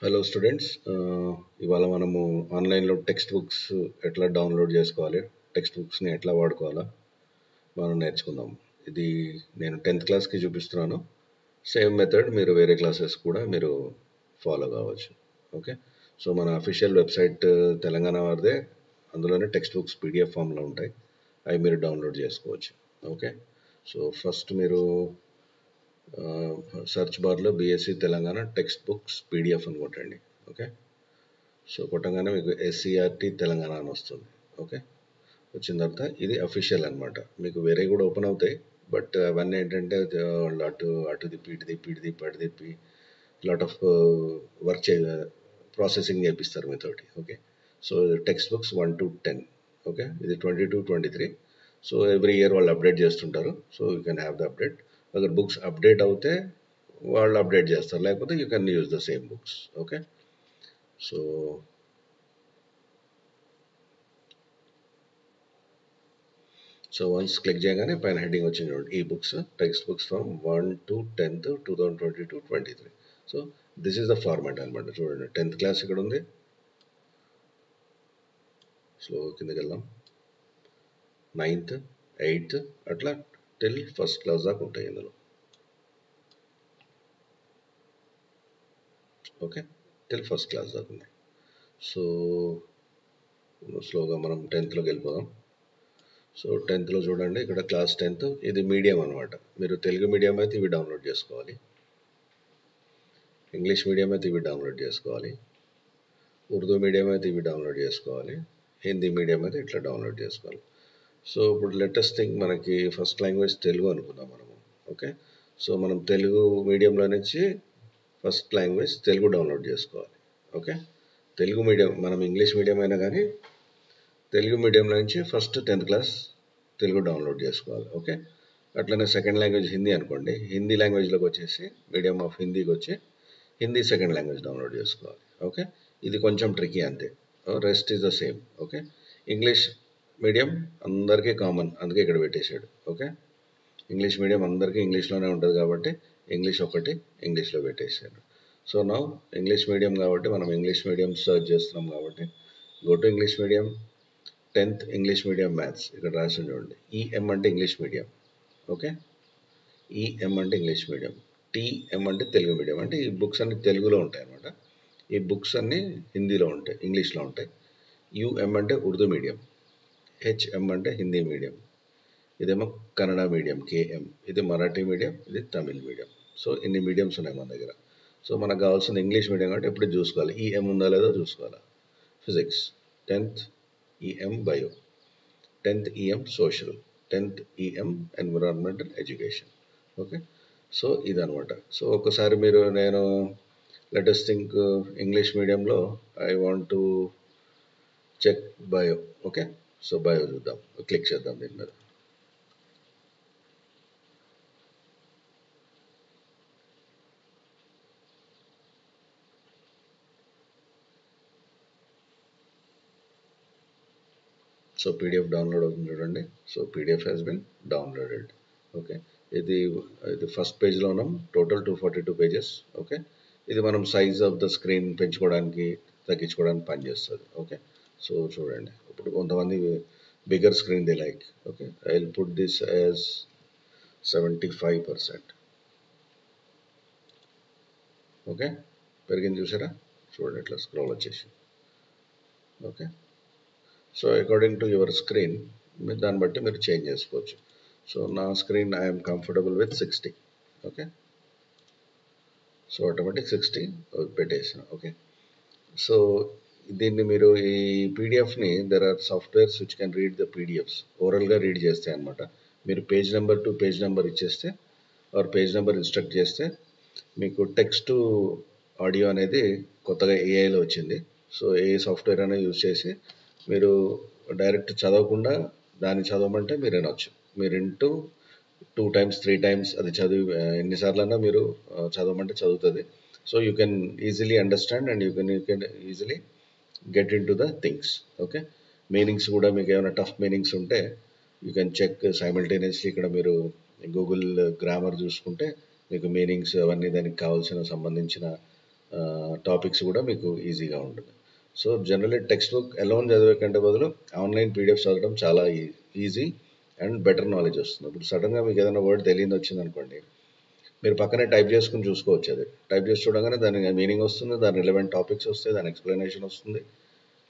Hello students, ఇవాళ మనము ఆన్లైన్లో టెక్స్ట్ బుక్స్ ఎట్లా డౌన్లోడ్ చేసుకోవాలి, టెక్స్ట్ బుక్స్ని ఎట్లా వాడుకోవాలా మనం నేర్చుకుందాం. ఇది నేను 10th క్లాస్కి చూపిస్తున్నాను. సేమ్ మెథడ్ మీరు వేరే క్లాసెస్ కూడా మీరు ఫాలో కావచ్చు. ఓకే, సో మన అఫీషియల్ వెబ్సైట్ తెలంగాణ వారిదే. అందులోనే టెక్స్ట్ బుక్స్ పీడిఎఫ్ ఫామ్లో ఉంటాయి, అవి మీరు డౌన్లోడ్ చేసుకోవచ్చు. ఓకే, సో ఫస్ట్ మీరు సర్చ్ బార్లో BSc Telangana text books PDF అని కొట్టండి. ఓకే, సో కొట్టగానే మీకు ఎస్సీఆర్టీ తెలంగాణ అని వస్తుంది. ఓకే, వచ్చిన తర్వాత ఇది అఫీషియల్ అనమాట. మీకు వేరే కూడా ఓపెన్ అవుతాయి, బట్ అవన్నీ ఏంటంటే వాళ్ళు అటు తిప్పి ఇటు తిప్పి ఇటు తిప్పి అటు తిప్పి లాట్ ఆఫ్ వర్క్ ప్రాసెసింగ్ చేపిస్తారు మీతోటి. Okay, so text books 1 to 10. Okay, ఇది 22, 23. సో ఎవ్రీ ఇయర్ వాళ్ళు అప్డేట్ చేస్తుంటారు. So you can have the update. Agar books update అవుతే వాళ్ళు అప్డేట్ చేస్తారు, లేకపోతే you can use the same books. Okay, so once click చేయగానే పైన హెడ్డింగ్ వచ్చింది చూడండి, ఈ books text books from 1 to 10th 2022-23. So this is the format అనమాట. చూడండి, 10th క్లాస్ ఇక్కడ ఉంది. సో కిందకి వెళ్దాం, 9th 8th అట్లా టిల్ ఫస్ట్ క్లాస్ దాకా ఉంటాయి ఇందులో. ఓకే, టిల్ ఫస్ట్ క్లాస్ దాకా ఉన్నాయి. సో స్లోగా మనం 10thలోకి వెళ్ళిపోదాం. సో 10thలో చూడండి, ఇక్కడ క్లాస్ 10th, ఇది మీడియం అనమాట. మీరు తెలుగు మీడియం అయితే ఇవి డౌన్లోడ్ చేసుకోవాలి, ఇంగ్లీష్ మీడియం అయితే ఇవి డౌన్లోడ్ చేసుకోవాలి, ఉర్దూ మీడియం అయితే ఇవి డౌన్లోడ్ చేసుకోవాలి, హిందీ మీడియం అయితే ఇట్లా డౌన్లోడ్ చేసుకోవాలి. సో ఇప్పుడు లేటెస్ట్ థింగ్, మనకి ఫస్ట్ లాంగ్వేజ్ తెలుగు అనుకుందాం మనము. ఓకే, సో మనం తెలుగు మీడియంలో నుంచి ఫస్ట్ లాంగ్వేజ్ తెలుగు డౌన్లోడ్ చేసుకోవాలి. ఓకే, తెలుగు మీడియం, మనం ఇంగ్లీష్ మీడియం అయినా కానీ తెలుగు మీడియంలో నుంచి first 10th class Telugu download చేసుకోవాలి. ఓకే, అట్లనే సెకండ్ లాంగ్వేజ్ హిందీ అనుకోండి, హిందీ లాంగ్వేజ్లోకి వచ్చేసి మీడియం ఆఫ్ హిందీకి వచ్చి హిందీ సెకండ్ లాంగ్వేజ్ డౌన్లోడ్ చేసుకోవాలి. ఓకే, ఇది కొంచెం ట్రికీ అంతే, rest is the same. Okay, English medium అందరికీ కామన్, అందుకే ఇక్కడ పెట్టేశాడు. ఓకే, ఇంగ్లీష్ మీడియం అందరికీ ఇంగ్లీష్లోనే ఉంటుంది కాబట్టి ఇంగ్లీష్ ఒకటి ఇంగ్లీష్లో పెట్టేశాడు. సో నౌ ఇంగ్లీష్ మీడియం కాబట్టి మనం ఇంగ్లీష్ మీడియం సర్చ్ చేస్తున్నాం కాబట్టి go to English medium. 10th English medium maths ఇక్కడ రాసి చూడండి. ఈఎం అంటే ఇంగ్లీష్ మీడియం. ఓకే, ఈఎం అంటే ఇంగ్లీష్ మీడియం, టీఎం అంటే తెలుగు మీడియం. అంటే ఈ బుక్స్ అన్ని తెలుగులో ఉంటాయి అన్నమాట, ఈ బుక్స్ అన్ని హిందీలో ఉంటాయి, ఇంగ్లీష్లో ఉంటాయి. యుఎం అంటే ఉర్దూ మీడియం, హెచ్ఎం అంటే హిందీ మీడియం, ఇదేమో కన్నడ మీడియం కేఎం, ఇది మరాఠీ మీడియం, ఇది తమిళ్ మీడియం. సో ఇన్ని మీడియంస్ ఉన్నాయి మన దగ్గర. సో మనకు కావాల్సిన ఇంగ్లీష్ మీడియం కాబట్టి ఎప్పుడు చూసుకోవాలి, ఈఎం ఉందా లేదో చూసుకోవాలి. Physics 10th EM bio, 10th EM social, 10th EM environmental education. Okay, so ఇదనమాట. సో ఒకసారి నేను లెటెస్ట్ థింక్ ఇంగ్లీష్ మీడియంలో I want to check bio. Okay, so bio చూద్దాం, క్లిక్ చేద్దాం దీని మీద. సో పీడిఎఫ్ డౌన్లోడ్ అవుతుంది చూడండి. So PDF has been downloaded. Okay, ఇది ఫస్ట్ పేజ్లో ఉన్నాం, టోటల్ 242 పేజెస్. ఓకే, ఇది మనం సైజ్ ఆఫ్ ద స్క్రీన్ పెంచుకోవడానికి తగ్గించుకోవడానికి పనిచేస్తుంది. ఓకే, సో చూడండి, ఇప్పుడు కొంతమంది bigger screen they like. Okay, I will put this as 75%. Okay, పెరిగింది చూసారా, చూడండి ఇట్లా స్క్రోల్ వచ్చేసి. Okay, so according to your screen దాన్ని బట్టి మీరు చేంజ్ చేసుకోవచ్చు. సో నా screen I'm comfortable with 60. Okay, so automatic 60 పెట్టేసిన. ఓకే, సో దీన్ని మీరు ఈ పీడిఎఫ్ని there are softwares which can read the PDFs, ఓవరాల్గా రీడ్ చేస్తాయి అనమాట. మీరు page number to page number ఇచ్చేస్తే ఆర్ పేజ్ నెంబర్ ఇన్స్ట్రక్ట్ చేస్తే మీకు టెక్స్ట్ టు ఆడియో అనేది కొత్తగా ఏఐలో వచ్చింది. సో ఏ సాఫ్ట్వేర్ అయినా యూజ్ చేసి మీరు డైరెక్ట్ చదవకుండా దాన్ని చదవమంటే మీరు వినొచ్చు. మీరు ఇంటూ 2 times 3 times అది చదివి ఎన్నిసార్లన్నా మీరు చదవమంటే చదువుతుంది. So you can easily understand and you can easily get in to the things. Okay, meanings కూడా మీకు ఏమైనా టఫ్ మీనింగ్స్ ఉంటే యూ కెన్ చెక్ సైమల్టేనియస్లీ. ఇక్కడ మీరు గూగుల్ గ్రామర్ చూసుకుంటే మీకు మీనింగ్స్ అవన్నీ దానికి కావాల్సిన సంబంధించిన టాపిక్స్ కూడా మీకు ఈజీగా ఉంటుంది. So generally text book alone చదివే కంటే బదులు ఆన్లైన్ పీడిఎఫ్ చదవడం చాలా ఈజీ అండ్ బెటర్ నాలెడ్జ్ వస్తుంది. ఇప్పుడు సడన్గా మీకు ఏదైనా వర్డ్ తెలియదు వచ్చింది అనుకోండి, మీరు పక్కనే టైప్ చేసుకుని చూసుకోవచ్చు. అది టైప్ చేసి చూడగానే దాని మీనింగ్ వస్తుంది, దాని రిలవెంట్ టాపిక్స్ వస్తాయి, దాని ఎక్స్ప్లెనేషన్ వస్తుంది,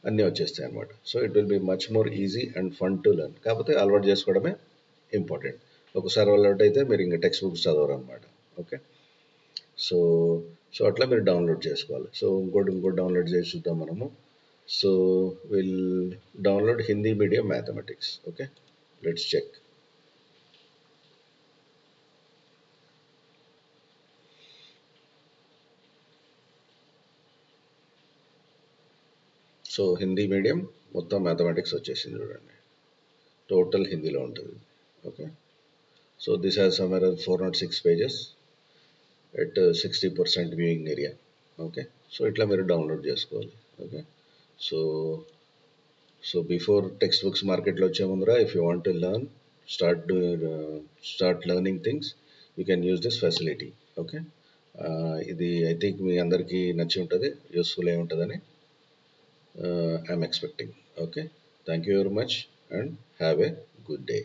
అన్నీ వచ్చేస్తాయి అనమాట. So it will be much more easy and fun to learn. కాకపోతే అలవాటు చేసుకోవడమే ఇంపార్టెంట్. ఒకసారి అలవాటు అయితే మీరు ఇంకా టెక్స్ట్ బుక్స్ చదవరు అనమాట. ఓకే, సో సో అట్లా మీరు డౌన్లోడ్ చేసుకోవాలి. సో ఇంకోటి డౌన్లోడ్ చేసి చూద్దాం మనము. So will download Hindi medium mathematics. Okay, let's check. So Hindi medium మొత్తం మ్యాథమెటిక్స్ వచ్చేసింది చూడండి, టోటల్ హిందీలో ఉంటుంది. Okay, so this has some around 406 pages at 60% viewing area. Okay, so ఇట్లా మీరు డౌన్లోడ్ చేసుకోవాలి. Okay, so so before text books మార్కెట్లో వచ్చే ముందర if you want to learn, start learning things, you can use this facility. Okay, ఇది I think మీ అందరికీ నచ్చి ఉంటుంది, యూస్ఫుల్ అయి ఉంటుందని I'm expecting. Okay, thank you very much and have a good day.